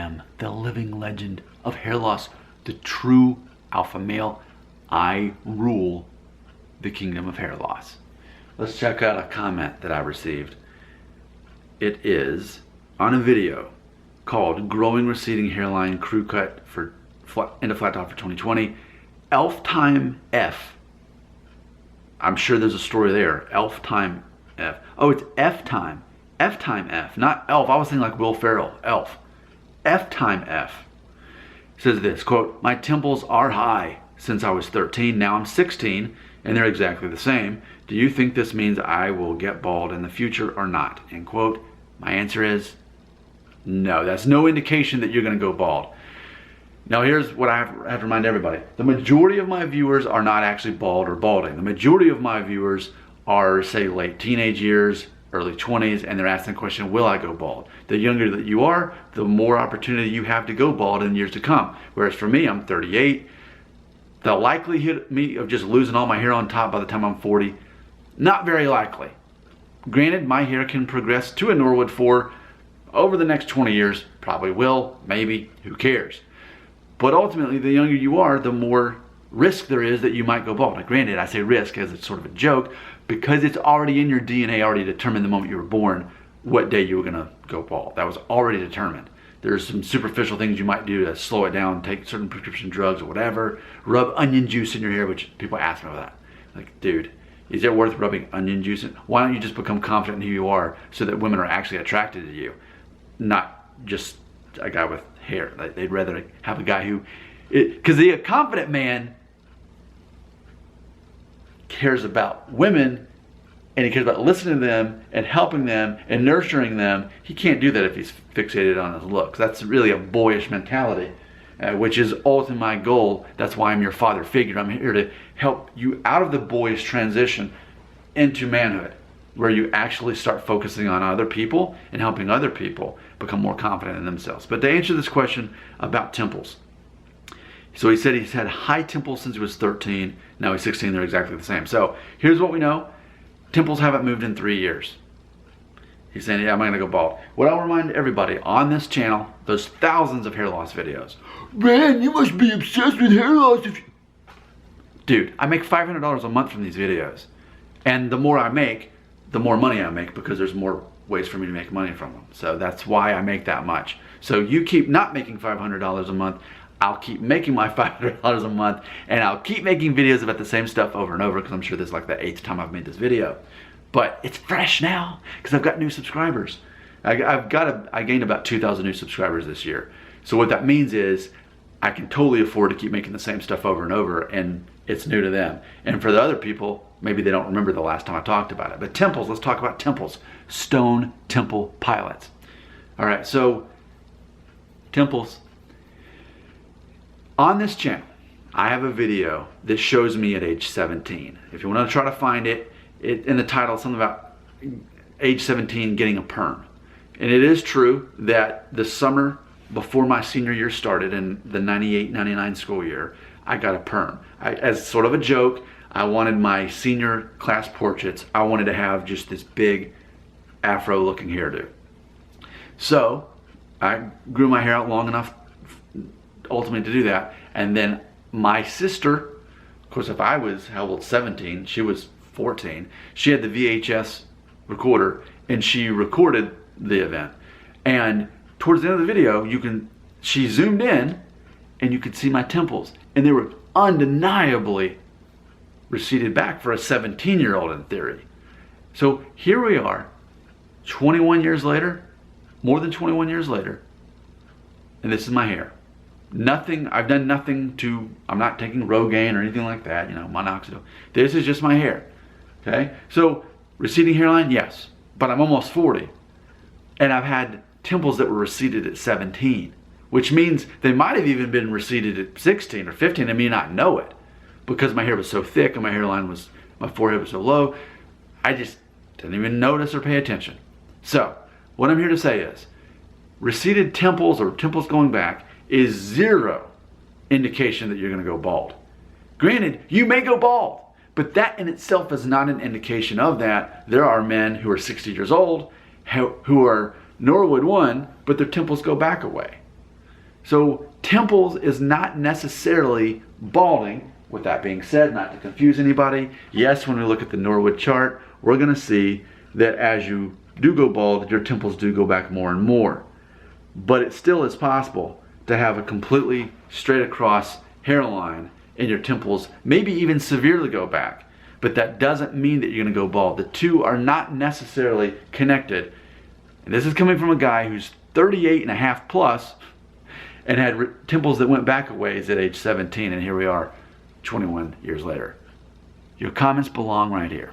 am the living legend of hair loss, the true alpha male. I rule the kingdom of hair loss. Let's check out a comment that I received. It is on a video called Growing Receding Hairline Crew Cut for into Flat Top for 2020. Elf Time F. I'm sure there's a story there. Elf Time F. Oh, it's F Time. F Time F, not Elf. I was thinking like Will Ferrell. Elf. F Time F. Says this, quote, "My temples are high since I was 13. Now I'm 16 and they're exactly the same. Do you think this means I will get bald in the future or not?" End quote. My answer is no. That's no indication that you're going to go bald. Now here's what I have to remind everybody. The majority of my viewers are not actually bald or balding. The majority of my viewers are, say, late teenage years, early 20s, and they're asking the question, will I go bald? The younger that you are, the more opportunity you have to go bald in years to come. Whereas for me, I'm 38. The likelihood of just losing all my hair on top by the time I'm 40, not very likely. Granted, my hair can progress to a Norwood 4 over the next 20 years. Probably will, maybe, who cares? But ultimately, the younger you are, the more risk there is that you might go bald. Now, granted, I say risk as it's sort of a joke because it's already in your DNA, already determined the moment you were born what day you were going to go bald. That was already determined. There's some superficial things you might do to slow it down, take certain prescription drugs or whatever, rub onion juice in your hair, which people ask me about that. Like, dude, is it worth rubbing onion juice in? Why don't you just become confident in who you are so that women are actually attracted to you, not just a guy with hair? Like, they'd rather have a guy who, because the confident man cares about women and he cares about listening to them and helping them and nurturing them. He can't do that if he's fixated on his looks. That's really a boyish mentality, which is ultimately my goal. That's why I'm your father figure. I'm here to help you out of the boyish transition into manhood, where you actually start focusing on other people and helping other people become more confident in themselves. But to answer this question about temples, so he said he's had high temples since he was 13. Now he's 16, they're exactly the same. So here's what we know. Temples haven't moved in 3 years. He's saying, yeah, I'm gonna go bald. What I'll remind everybody on this channel, there's thousands of hair loss videos. Man, you must be obsessed with hair loss. Dude, I make $500 a month from these videos. And the more I make, the more money I make, because there's more ways for me to make money from them. So that's why I make that much. So you keep not making $500 a month, I'll keep making my $500 a month, and I'll keep making videos about the same stuff over and over, because I'm sure this is like the 8th time I've made this video. But it's fresh now because I've got new subscribers. I gained about 2,000 new subscribers this year. So what that means is I can totally afford to keep making the same stuff over and over, and it's new to them. And for the other people, maybe they don't remember the last time I talked about it. But temples, let's talk about temples. Stone temple pilots. All right, so temples. On this channel, I have a video that shows me at age 17. If you want to try to find it, in the title, something about age 17 getting a perm. And it is true that the summer before my senior year started, in the 98-99 school year, I got a perm. As sort of a joke, I wanted my senior class portraits, I wanted to have just this big afro looking hairdo. So I grew my hair out long enough ultimately to do that. And then my sister, of course, if I was, how old, 17, she was 14, she had the VHS recorder and she recorded the event. And towards the end of the video, she zoomed in and you could see my temples, and they were undeniably receded back for a 17-year-old in theory. So here we are, 21 years later, more than 21 years later, and this is my hair. Nothing, I've done nothing to, I'm not taking Rogaine or anything like that, you know, minoxidil. This is just my hair, okay? So, receding hairline, yes, but I'm almost 40. And I've had temples that were receded at 17, which means they might have even been receded at 16 or 15 and me not know it, because my hair was so thick and my hairline was, my forehead was so low, I just didn't even notice or pay attention. So, what I'm here to say is, receded temples or temples going back is zero indication that you're going to go bald. Granted, you may go bald, but that in itself is not an indication of that. There are men who are 60 years old who are Norwood 1, but their temples go back away. So temples is not necessarily balding. With that being said, not to confuse anybody, yes, when we look at the Norwood chart, we're going to see that as you do go bald, your temples do go back more and more. But it still is possible to have a completely straight across hairline in your temples, maybe even severely go back. But that doesn't mean that you're going to go bald. The two are not necessarily connected. And this is coming from a guy who's 38 and a half plus and had temples that went back a ways at age 17, and here we are 21 years later. Your comments belong right here.